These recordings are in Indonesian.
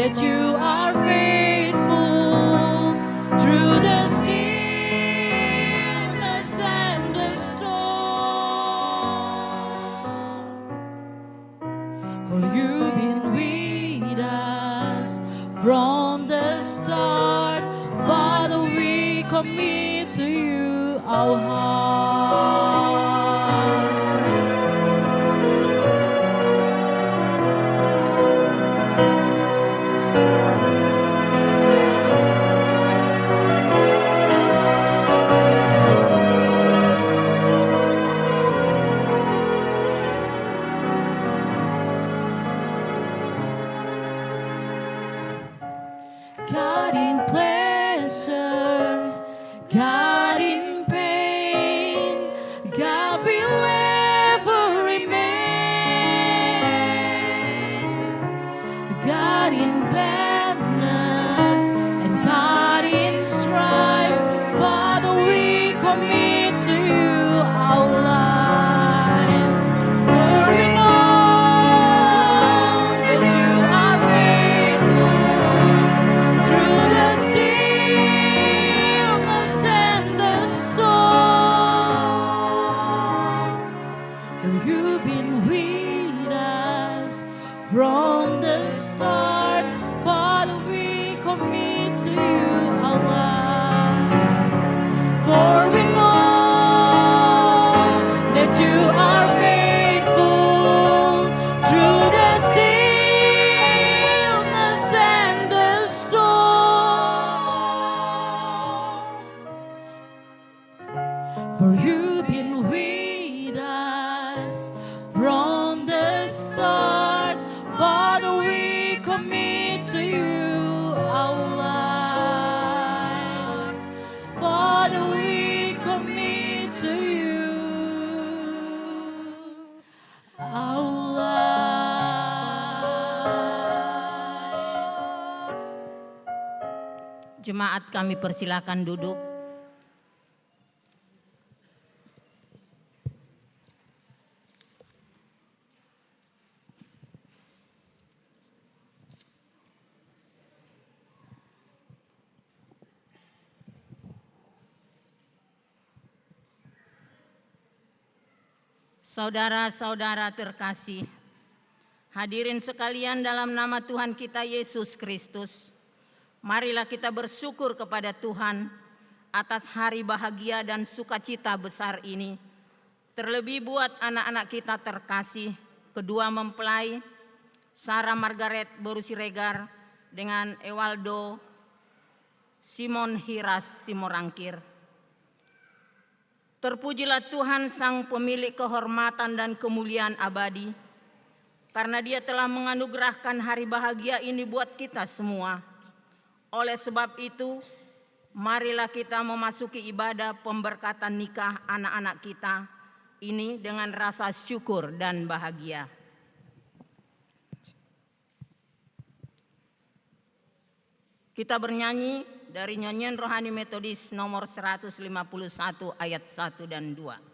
that you are faithful through the stillness and the storm. For you've been with us from the start. Father, we commit to you our hearts. God in pleasure, God in pain, God will ever remain. God in gladness and God in strife, Father, we commit to you our lives. For we know that you are faithful through the stillness and the storm. You've been with us from the start. Father, we commit to you our lives. For we know that you are faithful through the stillness and the storm. For you've been with us from the start. Father, we commit to you our lives. Father, we commit to you our lives. Jemaat, kami persilakan duduk. Saudara-saudara terkasih, hadirin sekalian dalam nama Tuhan kita Yesus Kristus, marilah kita bersyukur kepada Tuhan atas hari bahagia dan sukacita besar ini. Terlebih buat anak-anak kita terkasih, kedua mempelai, Sarah Margaret Boru Siregar dengan Ewaldo Simon Hiras Simorangkir. Terpujilah Tuhan Sang Pemilik kehormatan dan kemuliaan abadi, karena Dia telah menganugerahkan hari bahagia ini buat kita semua. Oleh sebab itu, marilah kita memasuki ibadah pemberkatan nikah anak-anak kita ini dengan rasa syukur dan bahagia. Kita bernyanyi dari nyanyian rohani metodis nomor 151 ayat 1 dan 2.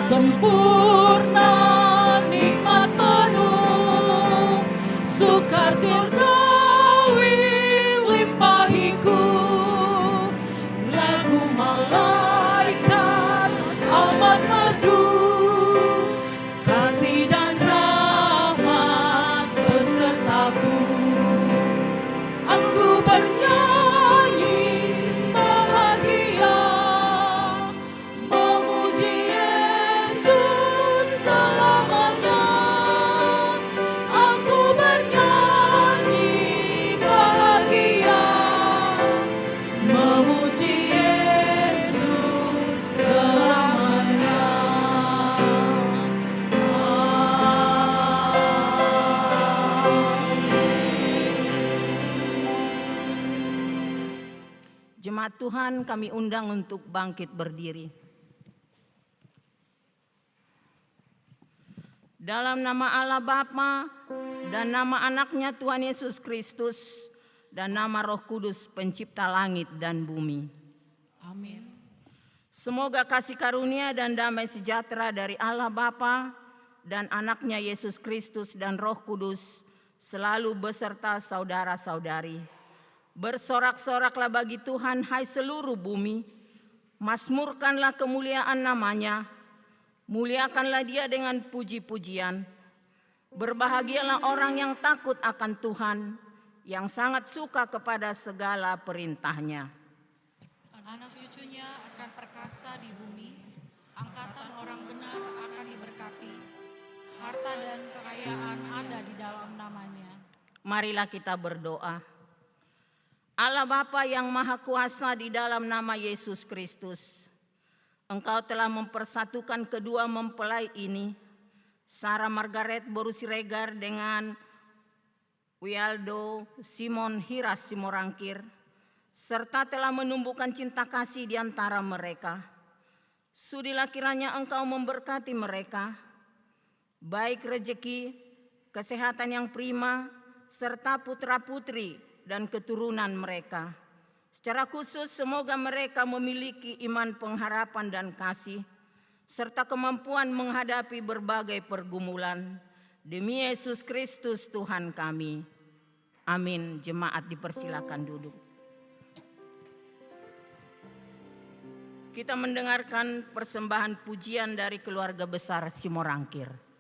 Sempurna sempurna, nikmat penuh, suka surgawi limpahiku. Lagu malaikat amat merdu, kasih dan rahmat besertaku. Aku bernyanyi bahagia, memuji Yesus selamanya. Aku bernyanyi bahagia, memuji Yesus selamanya. Jemaat Tuhan, kami undang untuk bangkit berdiri. Dalam nama Allah Bapa dan nama anaknya Tuhan Yesus Kristus dan nama Roh Kudus pencipta langit dan bumi. Amin. Semoga kasih karunia dan damai sejahtera dari Allah Bapa dan anaknya Yesus Kristus dan Roh Kudus selalu beserta saudara-saudari. Bersorak-soraklah bagi Tuhan, hai seluruh bumi. Mazmurkanlah kemuliaan namanya. Muliakanlah dia dengan puji-pujian. Berbahagialah orang yang takut akan Tuhan, yang sangat suka kepada segala perintahnya. Anak cucunya akan perkasa di bumi, angkatan orang benar akan diberkati. Harta dan kekayaan ada di dalam namanya. Marilah kita berdoa. Allah Bapa yang Maha Kuasa, di dalam nama Yesus Kristus, Engkau telah mempersatukan kedua mempelai ini, Sarah Margaret Borusiregar dengan Wialdo Simon Hiras Simorangkir, serta telah menumbuhkan cinta kasih di antara mereka. Sudilah kiranya Engkau memberkati mereka, baik rejeki, kesehatan yang prima, serta putra-putri dan keturunan mereka. Secara khusus semoga mereka memiliki iman pengharapan dan kasih, serta kemampuan menghadapi berbagai pergumulan. Demi Yesus Kristus Tuhan kami. Amin. Jemaat dipersilakan duduk. Kita mendengarkan persembahan pujian dari keluarga besar Simorangkir.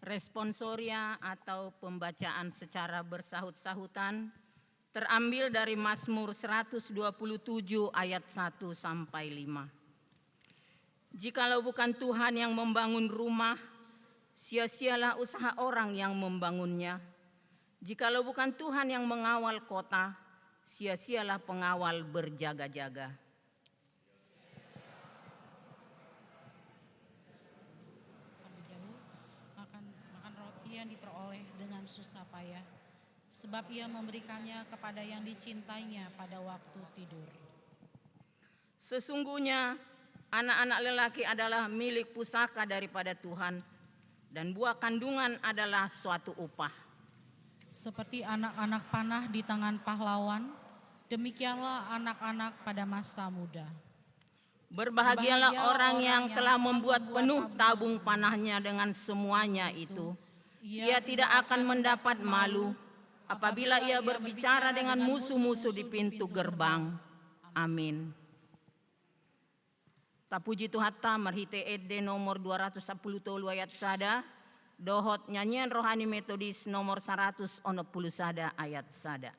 Responsoria atau pembacaan secara bersahut-sahutan terambil dari Mazmur 127 ayat 1 sampai 5. Jikalau bukan Tuhan yang membangun rumah, sia-sialah usaha orang yang membangunnya. Jikalau bukan Tuhan yang mengawal kota, sia-sialah pengawal berjaga-jaga. Makan roti yang diperoleh dengan susah payah, sebab ia memberikannya kepada yang dicintainya pada waktu tidur. Sesungguhnya anak-anak lelaki adalah milik pusaka daripada Tuhan, dan buah kandungan adalah suatu upah. Seperti anak-anak panah di tangan pahlawan, demikianlah anak-anak pada masa muda. Berbahagialah orang yang telah membuat penuh tabung panahnya dengan semuanya itu. Ia tidak akan mendapat malu apabila ia berbicara dengan musuh-musuh di pintu gerbang. Amin. Tapuji Tuhatta marhite edde nomor 210 ayat sada, dohot nyanyian rohani metodis nomor 110 sada ayat sada.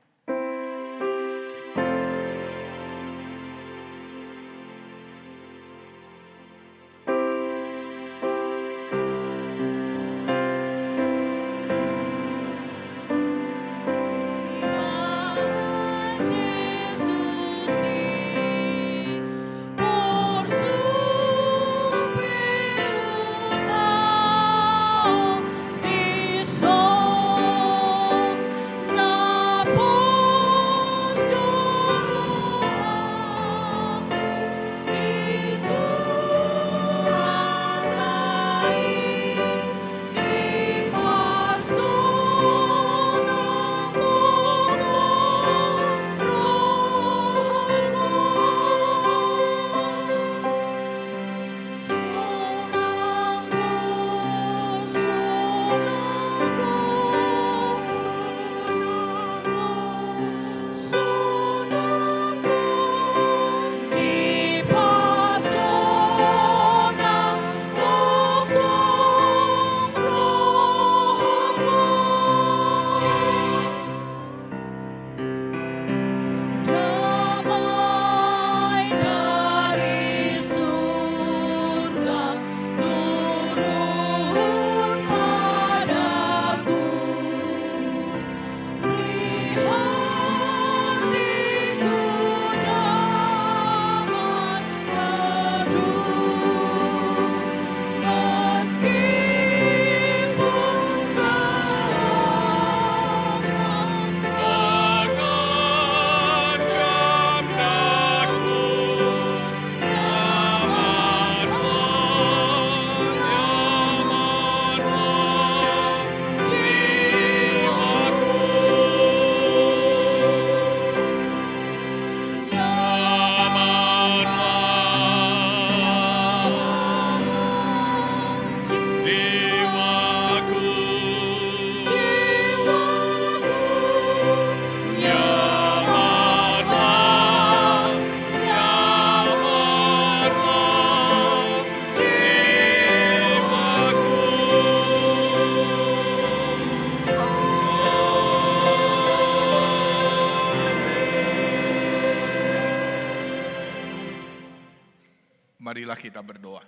Marilah kita berdoa.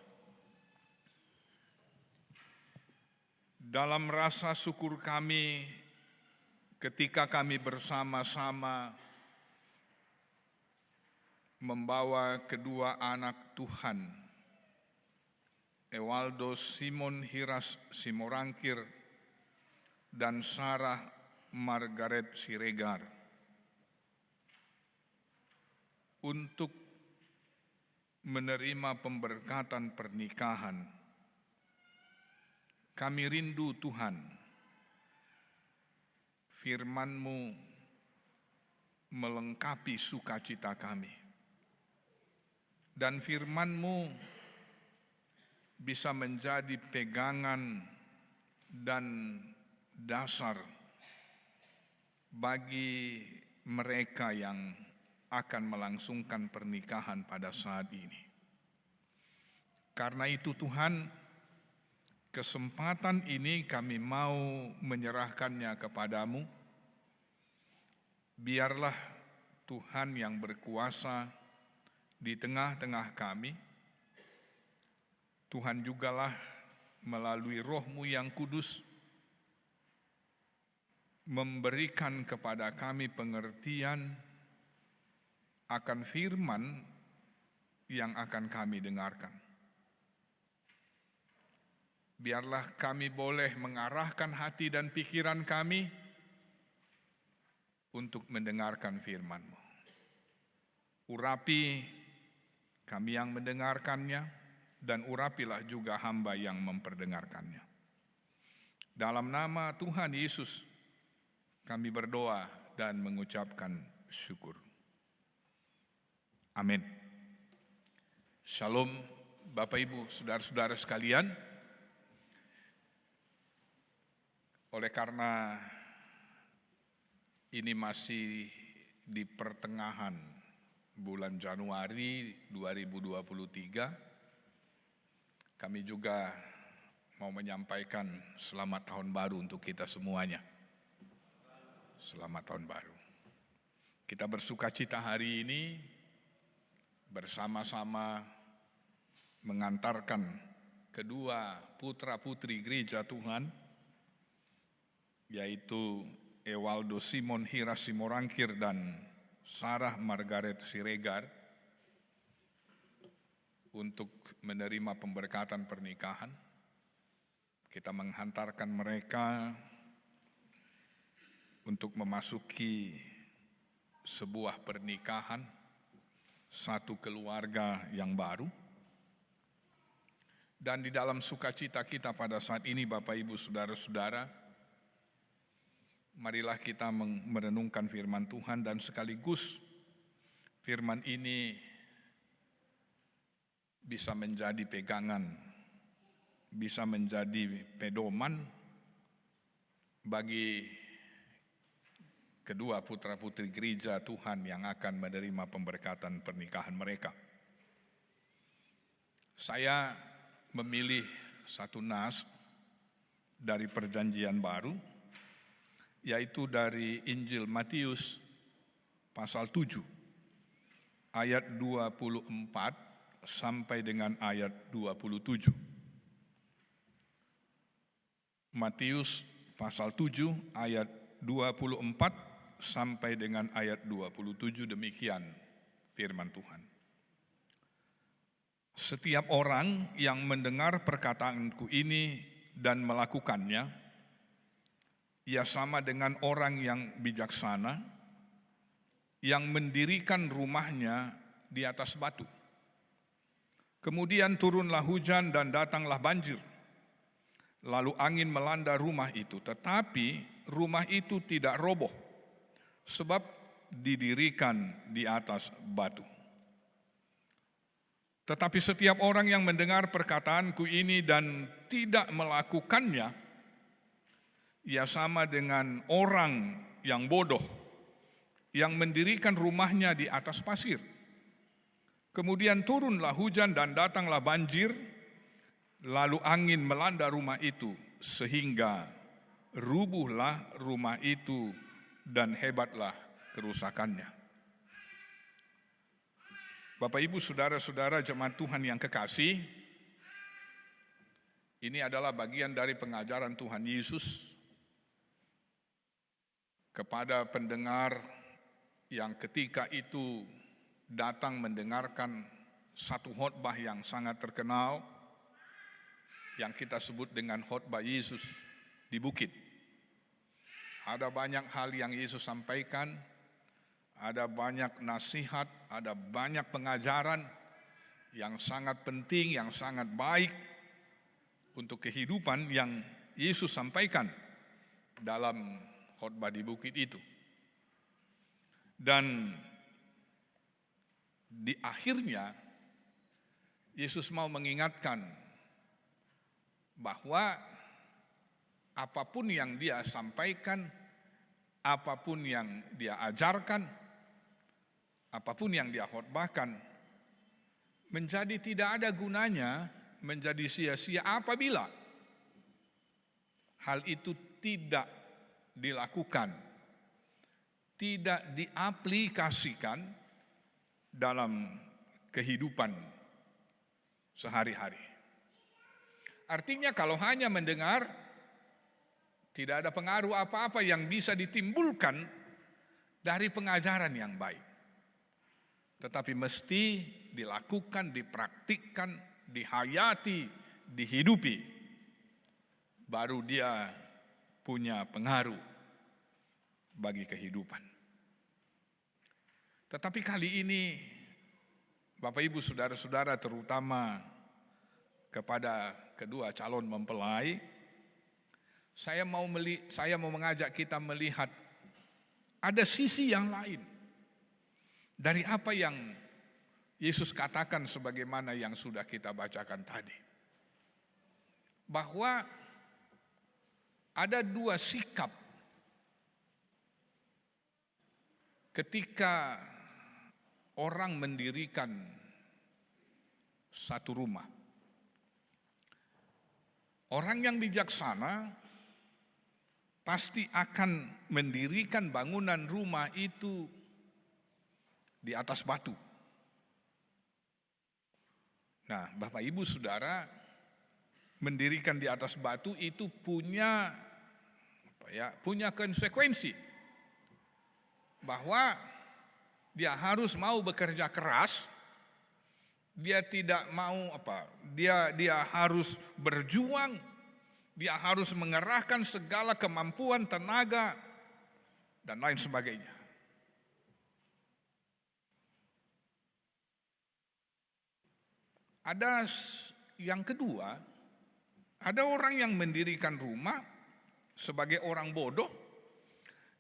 Dalam rasa syukur kami ketika kami bersama-sama membawa kedua anak Tuhan, Ewaldo Simon Hiras Simorangkir dan Sarah Margaret Siregar, untuk menerima pemberkatan pernikahan. Kami rindu Tuhan, firman-Mu melengkapi sukacita kami, dan firman-Mu bisa menjadi pegangan dan dasar bagi mereka yang akan melangsungkan pernikahan pada saat ini. Karena itu Tuhan, kesempatan ini kami mau menyerahkannya kepadamu. Biarlah Tuhan yang berkuasa di tengah-tengah kami. Tuhan jugalah melalui Roh-Mu yang kudus memberikan kepada kami pengertian akan firman yang akan kami dengarkan. Biarlah kami boleh mengarahkan hati dan pikiran kami untuk mendengarkan firman-Mu. Urapi kami yang mendengarkannya, dan urapilah juga hamba yang memperdengarkannya. Dalam nama Tuhan Yesus, kami berdoa dan mengucapkan syukur. Amin. Shalom Bapak Ibu, saudara-saudara sekalian. Oleh karena ini masih di pertengahan bulan Januari 2023, kami juga mau menyampaikan selamat tahun baru untuk kita semuanya. Selamat tahun baru. Kita bersukacita hari ini bersama-sama mengantarkan kedua putra-putri gereja Tuhan, yaitu Ewaldo Simon Hira Simorangkir dan Sarah Margaret Siregar, untuk menerima pemberkatan pernikahan. Kita menghantarkan mereka untuk memasuki sebuah pernikahan, satu keluarga yang baru. Dan di dalam sukacita kita pada saat ini, Bapak Ibu saudara-saudara, marilah kita merenungkan firman Tuhan, dan sekaligus firman ini bisa menjadi pegangan, bisa menjadi pedoman bagi kedua putra-putri gereja Tuhan yang akan menerima pemberkatan pernikahan mereka. Saya memilih satu nas dari Perjanjian Baru, yaitu dari Injil Matius pasal 7 ayat 24 sampai dengan ayat 27. Matius pasal 7 ayat 24 sampai dengan ayat 27, demikian firman Tuhan. Setiap orang yang mendengar perkataanku ini dan melakukannya, ia sama dengan orang yang bijaksana yang mendirikan rumahnya di atas batu. Kemudian turunlah hujan dan datanglah banjir. Lalu angin melanda rumah itu, tetapi rumah itu tidak roboh, sebab didirikan di atas batu. Tetapi setiap orang yang mendengar perkataanku ini dan tidak melakukannya, ia sama dengan orang yang bodoh, yang mendirikan rumahnya di atas pasir. Kemudian turunlah hujan dan datanglah banjir, lalu angin melanda rumah itu, sehingga rubuhlah rumah itu dan hebatlah kerusakannya. Bapak Ibu saudara-saudara jemaat Tuhan yang kekasih, ini adalah bagian dari pengajaran Tuhan Yesus kepada pendengar yang ketika itu datang mendengarkan satu khotbah yang sangat terkenal, yang kita sebut dengan khotbah Yesus di bukit. Ada banyak hal yang Yesus sampaikan, ada banyak nasihat, ada banyak pengajaran yang sangat penting, yang sangat baik untuk kehidupan yang Yesus sampaikan dalam khotbah di bukit itu. Dan di akhirnya Yesus mau mengingatkan bahwa apapun yang dia sampaikan, apapun yang dia ajarkan, apapun yang dia khotbahkan, menjadi tidak ada gunanya, menjadi sia-sia apabila hal itu tidak dilakukan, tidak diaplikasikan dalam kehidupan sehari-hari. Artinya kalau hanya mendengar, tidak ada pengaruh apa-apa yang bisa ditimbulkan dari pengajaran yang baik. Tetapi mesti dilakukan, dipraktikkan, dihayati, dihidupi. Baru dia punya pengaruh bagi kehidupan. Tetapi kali ini, Bapak Ibu Saudara-saudara, terutama kepada kedua calon mempelai, saya mau mengajak kita melihat ada sisi yang lain dari apa yang Yesus katakan sebagaimana yang sudah kita bacakan tadi. Bahwa ada dua sikap ketika orang mendirikan satu rumah. Orang yang bijaksana pasti akan mendirikan bangunan rumah itu di atas batu. Nah, Bapak Ibu Saudara, mendirikan di atas batu itu punya konsekuensi. Bahwa dia harus mau bekerja keras, dia tidak mau dia harus berjuang, dia harus mengerahkan segala kemampuan, tenaga, dan lain sebagainya. Ada yang kedua, ada orang yang mendirikan rumah sebagai orang bodoh.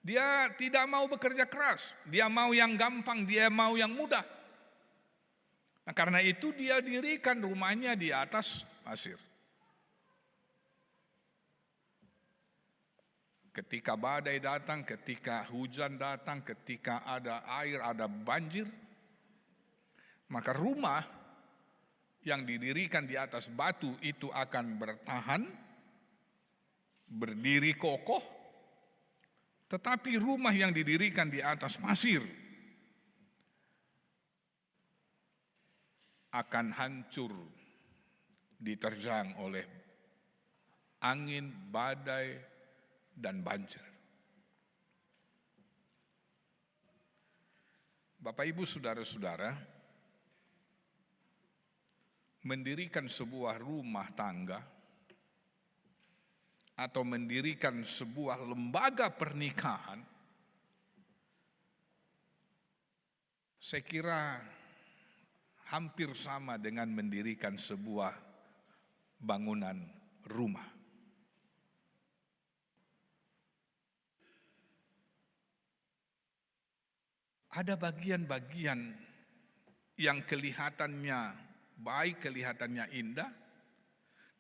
Dia tidak mau bekerja keras, dia mau yang gampang, dia mau yang mudah. Nah, karena itu dia dirikan rumahnya di atas pasir. Ketika badai datang, ketika hujan datang, ketika ada air, ada banjir, maka rumah yang didirikan di atas batu itu akan bertahan, berdiri kokoh. Tetapi rumah yang didirikan di atas pasir akan hancur, diterjang oleh angin, badai, dan banjir. Bapak Ibu Saudara-saudara, mendirikan sebuah rumah tangga atau mendirikan sebuah lembaga pernikahan, saya kira hampir sama dengan mendirikan sebuah bangunan rumah. Ada bagian-bagian yang kelihatannya baik, kelihatannya indah,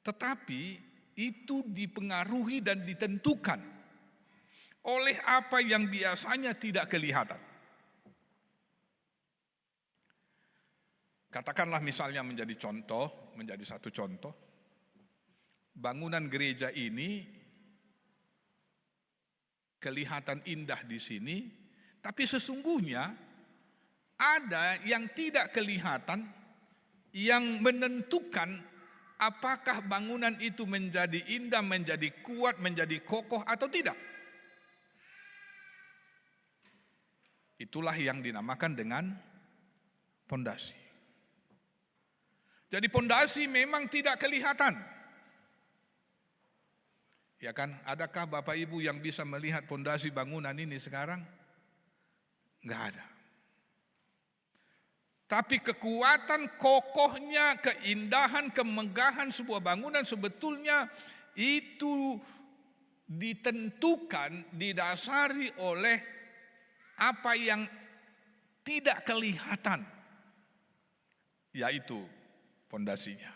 tetapi itu dipengaruhi dan ditentukan oleh apa yang biasanya tidak kelihatan. Katakanlah misalnya menjadi satu contoh, bangunan gereja ini kelihatan indah di sini, tapi sesungguhnya ada yang tidak kelihatan yang menentukan apakah bangunan itu menjadi indah, menjadi kuat, menjadi kokoh atau tidak. Itulah yang dinamakan dengan pondasi. Jadi pondasi memang tidak kelihatan. Ya kan, adakah Bapak Ibu yang bisa melihat pondasi bangunan ini sekarang? Enggak ada. Tapi kekuatan, kokohnya, keindahan, kemegahan sebuah bangunan sebetulnya itu ditentukan, didasari oleh apa yang tidak kelihatan, yaitu pondasinya.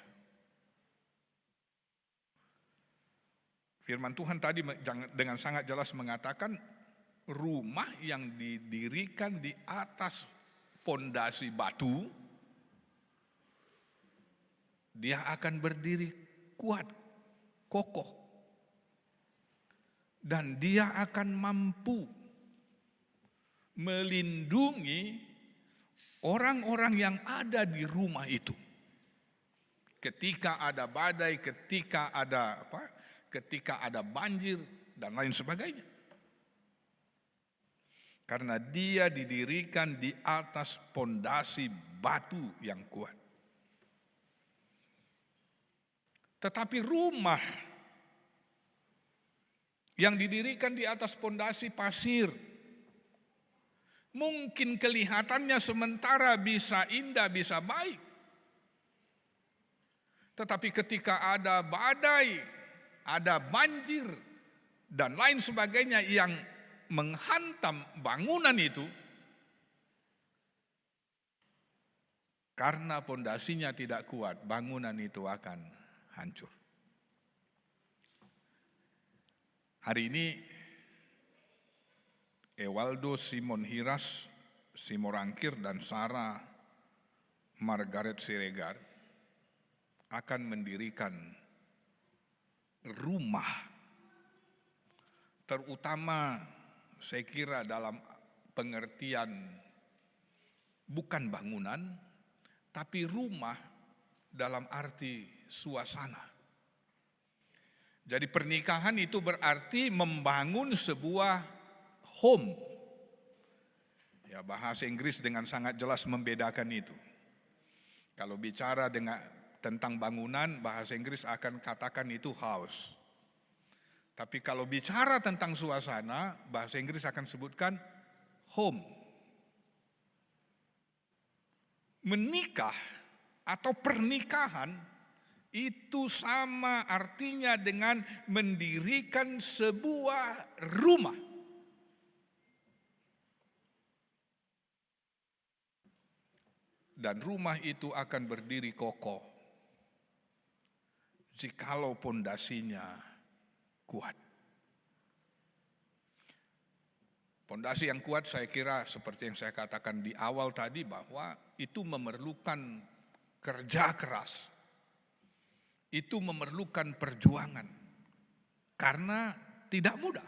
Firman Tuhan tadi dengan sangat jelas mengatakan rumah yang didirikan di atas pondasi batu, dia akan berdiri kuat, kokoh. dan Dia akan mampu melindungi orang-orang yang ada di rumah itu. Ketika ada badai, ketika ada banjir dan lain sebagainya. Karena dia didirikan di atas pondasi batu yang kuat. Tetapi rumah yang didirikan di atas pondasi pasir, mungkin kelihatannya sementara bisa indah, bisa baik. Tetapi ketika ada badai, ada banjir, dan lain sebagainya yang menghantam bangunan itu, karena pondasinya tidak kuat, bangunan itu akan hancur. Hari ini Ewaldo Simon Hiras, Simorangkir, dan Sarah Margaret Siregar akan mendirikan rumah, terutama saya kira dalam pengertian bukan bangunan, tapi rumah dalam arti suasana. Jadi pernikahan itu berarti membangun sebuah home. Ya, bahasa Inggris dengan sangat jelas membedakan itu. Kalau bicara tentang bangunan, bahasa Inggris akan katakan itu house. Tapi kalau bicara tentang suasana, bahasa Inggris akan sebutkan home. Menikah atau pernikahan itu sama artinya dengan mendirikan sebuah rumah. Dan rumah itu akan berdiri kokoh jikalau pondasinya kuat. Pondasi yang kuat saya kira seperti yang saya katakan di awal tadi, bahwa itu memerlukan kerja keras. Itu memerlukan perjuangan. Karena tidak mudah.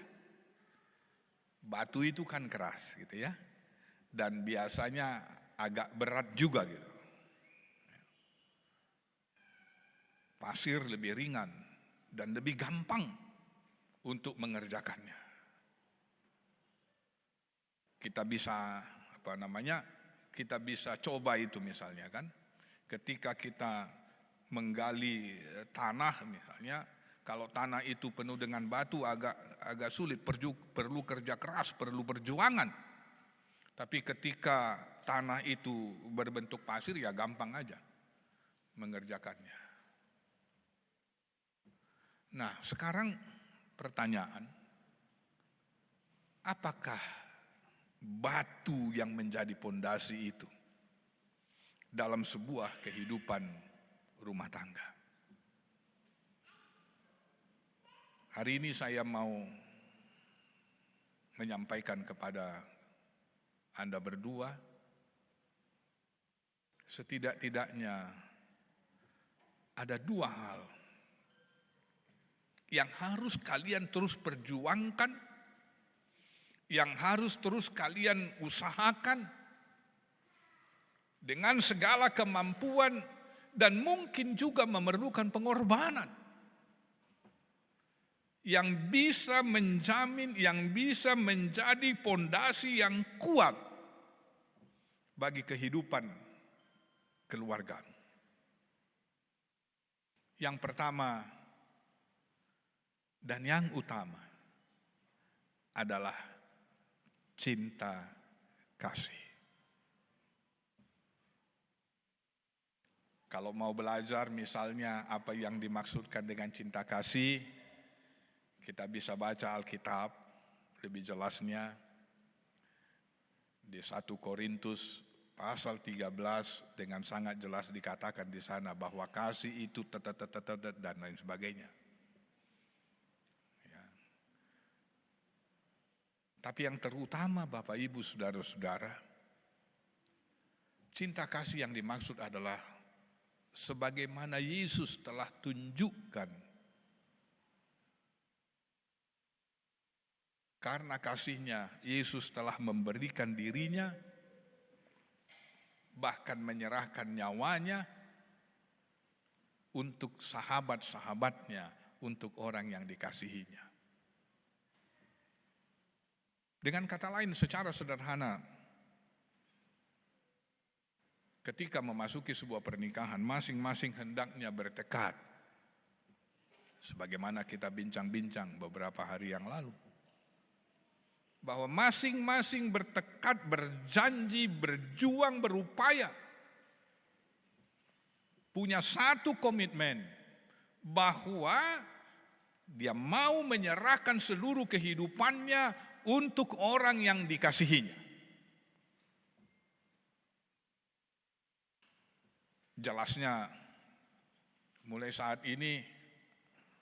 Batu itu kan keras gitu ya. Dan biasanya agak berat juga gitu. Pasir lebih ringan dan lebih gampang untuk mengerjakannya. Kita bisa kita bisa coba itu misalnya kan. Ketika kita menggali tanah misalnya, kalau tanah itu penuh dengan batu agak sulit, perlu kerja keras, perlu perjuangan. Tapi ketika tanah itu berbentuk pasir ya gampang aja mengerjakannya. Nah, sekarang pertanyaan, apakah batu yang menjadi pondasi itu dalam sebuah kehidupan rumah tangga? Hari ini saya mau menyampaikan kepada Anda berdua, setidak-tidaknya ada dua hal yang harus kalian terus perjuangkan, yang harus terus kalian usahakan dengan segala kemampuan dan mungkin juga memerlukan pengorbanan yang bisa menjamin, yang bisa menjadi pondasi yang kuat bagi kehidupan keluarga. Yang pertama dan yang utama adalah cinta kasih. Kalau mau belajar misalnya apa yang dimaksudkan dengan cinta kasih, kita bisa baca Alkitab lebih jelasnya di 1 Korintus pasal 13 dengan sangat jelas dikatakan di sana bahwa kasih itu dan lain sebagainya. Ya. Tapi yang terutama Bapak Ibu Saudara-saudara, cinta kasih yang dimaksud adalah sebagaimana Yesus telah tunjukkan Karena kasih-Nya, Yesus telah memberikan dirinya, bahkan menyerahkan nyawanya untuk sahabat-sahabatnya, untuk orang yang dikasihinya. Dengan kata lain, secara sederhana, ketika memasuki sebuah pernikahan, masing-masing hendaknya bertekad, sebagaimana kita bincang-bincang beberapa hari yang lalu, bahwa masing-masing bertekad, berjanji, berjuang, berupaya, punya satu komitmen bahwa dia mau menyerahkan seluruh kehidupannya untuk orang yang dikasihinya. Jelasnya, mulai saat ini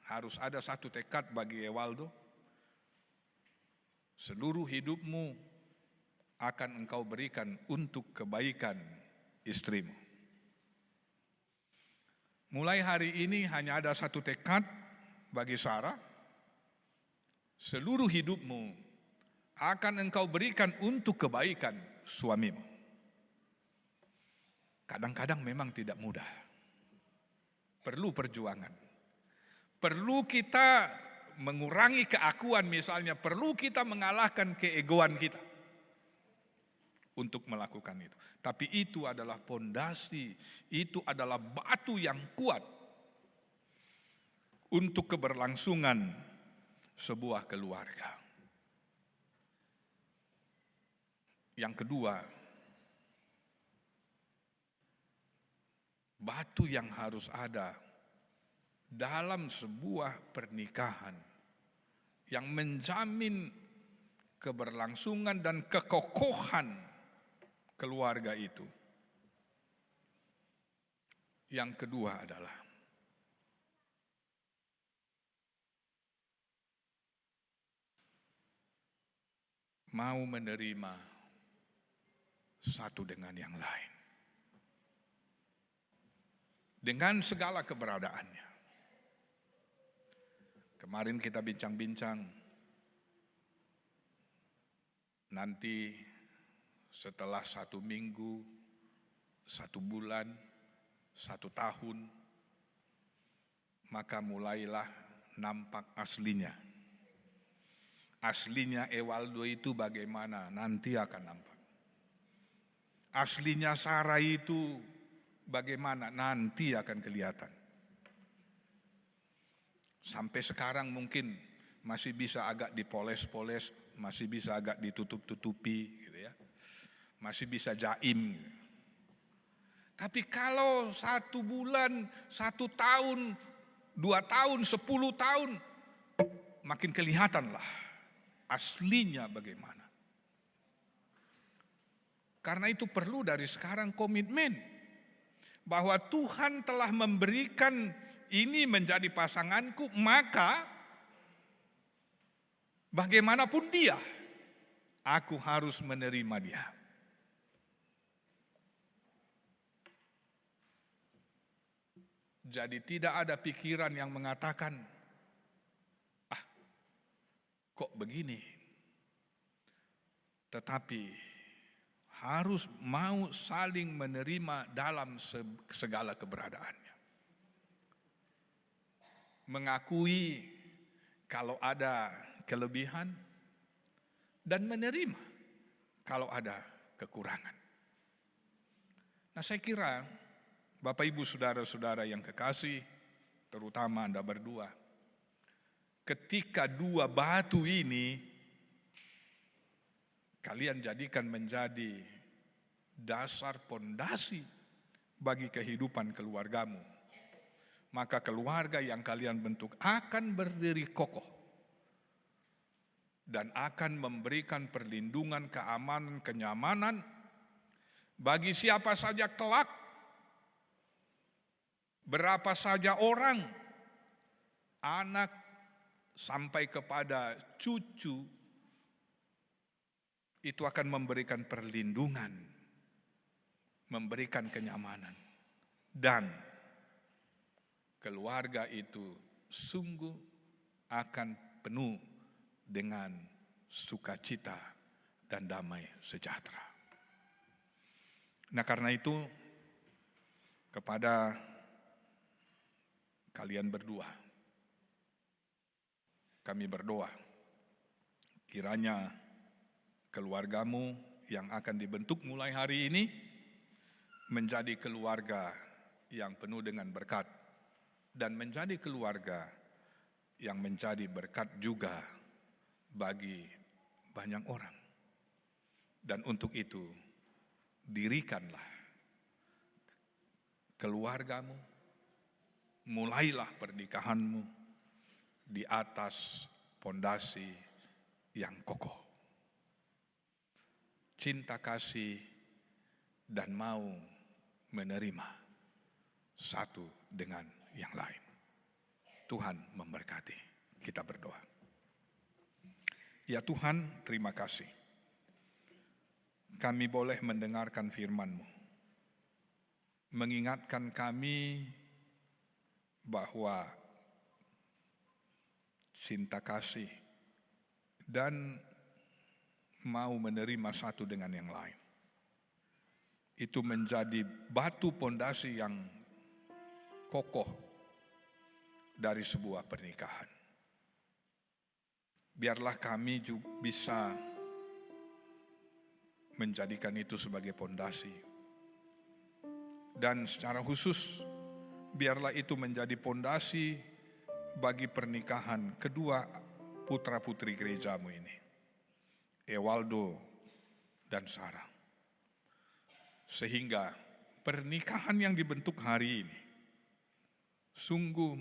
harus ada satu tekad bagi Ewaldo. Seluruh hidupmu akan engkau berikan untuk kebaikan istrimu. Mulai hari ini hanya ada satu tekad bagi Sarah. Seluruh hidupmu akan engkau berikan untuk kebaikan suamimu. Kadang-kadang memang tidak mudah. Perlu perjuangan. Perlu kita mengurangi keakuan misalnya, perlu kita mengalahkan keegoan kita untuk melakukan itu. Tapi itu adalah pondasi, itu adalah batu yang kuat untuk keberlangsungan sebuah keluarga. Yang kedua, batu yang harus ada dalam sebuah pernikahan yang menjamin keberlangsungan dan kekokohan keluarga itu. Yang kedua adalah mau menerima satu dengan yang lain, dengan segala keberadaannya. Kemarin kita bincang-bincang, nanti setelah 1 minggu, 1 bulan, 1 tahun, maka mulailah nampak aslinya. Aslinya Ewaldo itu bagaimana? Nanti akan nampak. Aslinya Sarah itu bagaimana? Nanti akan kelihatan. Sampai sekarang mungkin masih bisa agak dipoles-poles, masih bisa agak ditutup-tutupi, gitu ya. Masih bisa jaim. Tapi kalau 1 bulan, 1 tahun, 2 tahun, 10 tahun, makin kelihatanlah aslinya bagaimana. Karena itu perlu dari sekarang komitmen bahwa Tuhan telah memberikan ini menjadi pasanganku, maka bagaimanapun dia, aku harus menerima dia. Jadi tidak ada pikiran yang mengatakan, kok begini. Tetapi harus mau saling menerima dalam segala keberadaannya. Mengakui kalau ada kelebihan dan menerima kalau ada kekurangan. Nah, saya kira Bapak Ibu saudara-saudara yang kekasih, terutama Anda berdua, ketika 2 batu ini kalian jadikan menjadi dasar pondasi bagi kehidupan keluargamu, maka keluarga yang kalian bentuk akan berdiri kokoh dan akan memberikan perlindungan, keamanan, kenyamanan bagi siapa saja kelak, berapa saja orang, anak, sampai kepada cucu, itu akan memberikan perlindungan, memberikan kenyamanan, dan keluarga itu sungguh akan penuh dengan sukacita, dan damai sejahtera. Nah, karena itu kepada kalian berdua kami berdoa, kiranya keluargamu yang akan dibentuk mulai hari ini menjadi keluarga yang penuh dengan berkat dan menjadi keluarga yang menjadi berkat juga bagi banyak orang. Dan untuk itu, dirikanlah keluargamu, mulailah pernikahanmu di atas pondasi yang kokoh. Cinta kasih dan mau menerima satu dengan yang lain. Tuhan memberkati. Kita berdoa. Ya Tuhan, terima kasih. Kami boleh mendengarkan firman-Mu, mengingatkan kami bahwa cinta kasih dan mau menerima satu dengan yang lain itu menjadi batu pondasi yang kokoh dari sebuah pernikahan. Biarlah kami juga bisa menjadikan itu sebagai pondasi. Dan secara khusus, biarlah itu menjadi pondasi bagi pernikahan kedua putra-putri gerejamu ini, Ewaldo dan Sarah. Sehingga pernikahan yang dibentuk hari ini sungguh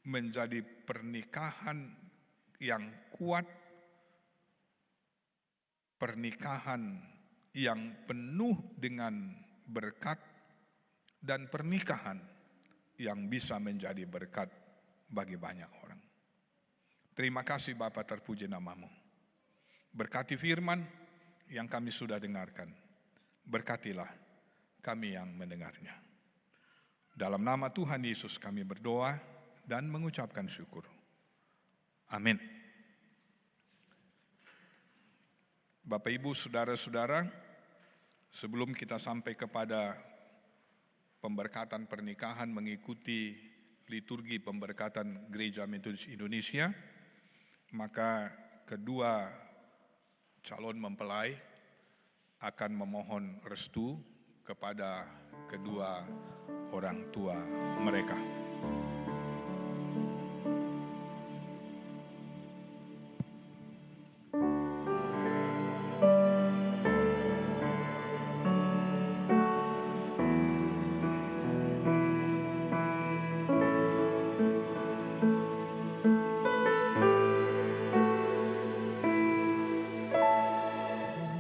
menjadi pernikahan yang kuat, pernikahan yang penuh dengan berkat, dan pernikahan yang bisa menjadi berkat bagi banyak orang. Terima kasih Bapa, terpuji nama-Mu. Berkati firman yang kami sudah dengarkan. Berkatilah kami yang mendengarnya. Dalam nama Tuhan Yesus kami berdoa dan mengucapkan syukur. Amin. Bapak, Ibu, Saudara-saudara, sebelum kita sampai kepada pemberkatan pernikahan mengikuti liturgi pemberkatan Gereja Metodis Indonesia, maka kedua calon mempelai akan memohon restu kepada kedua orang tua mereka.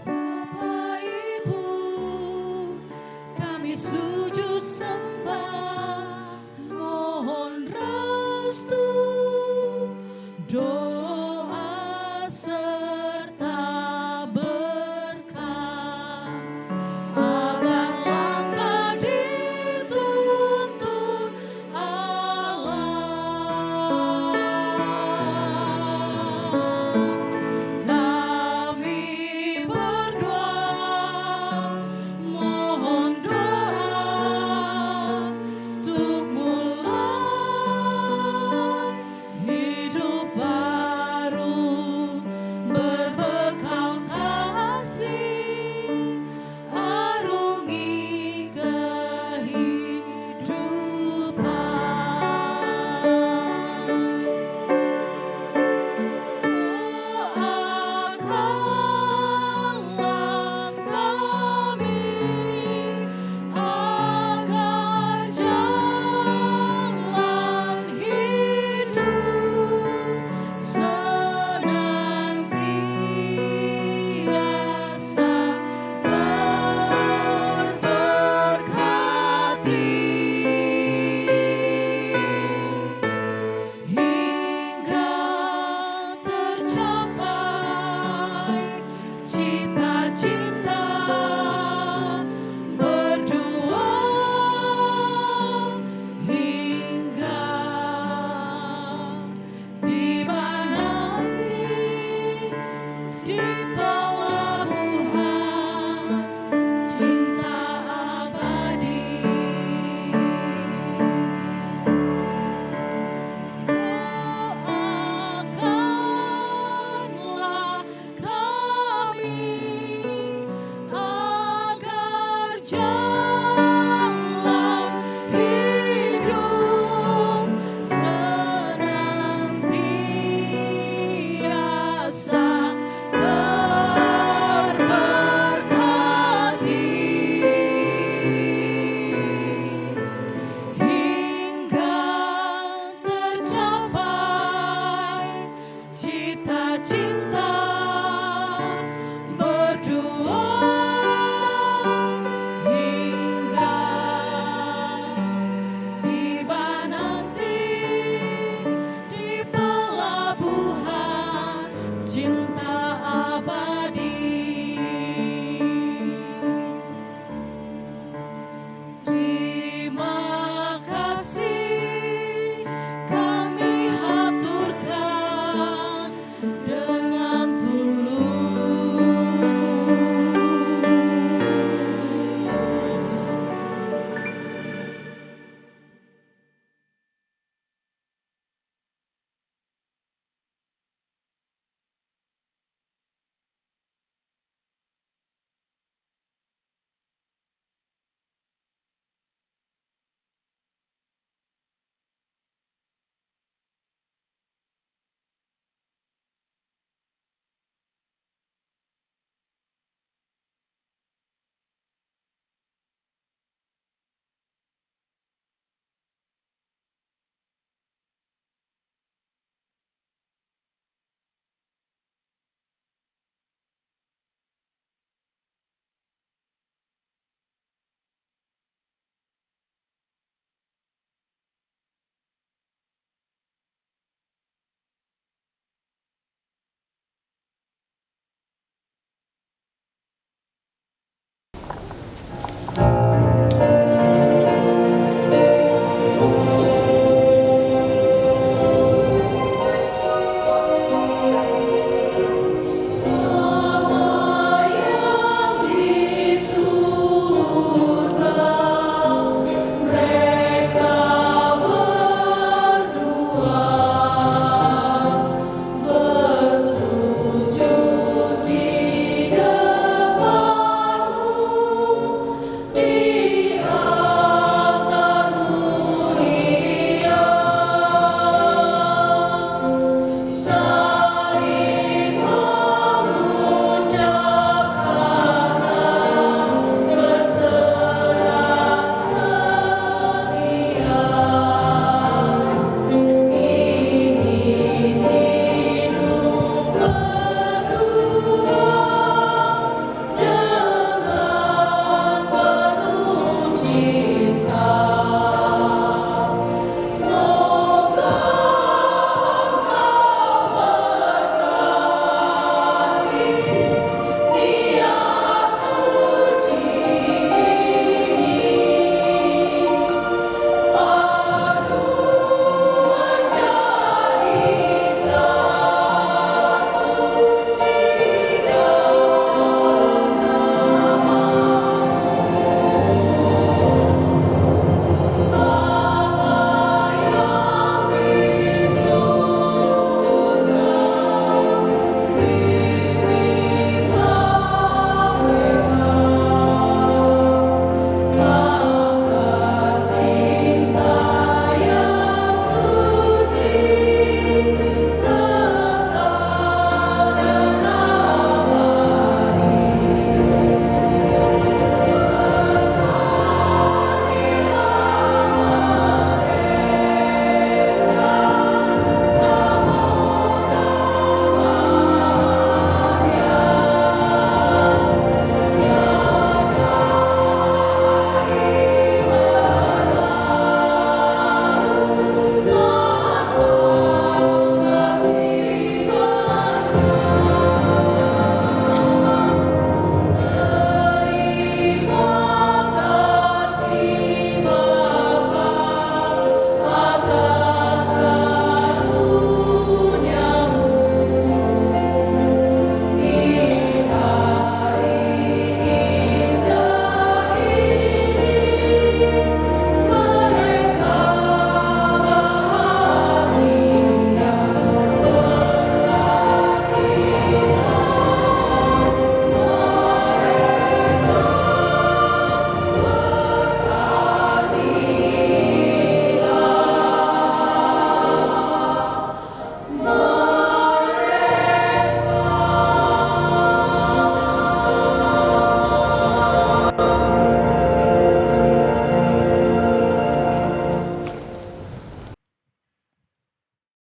Bapak Ibu, kami sujud sembah.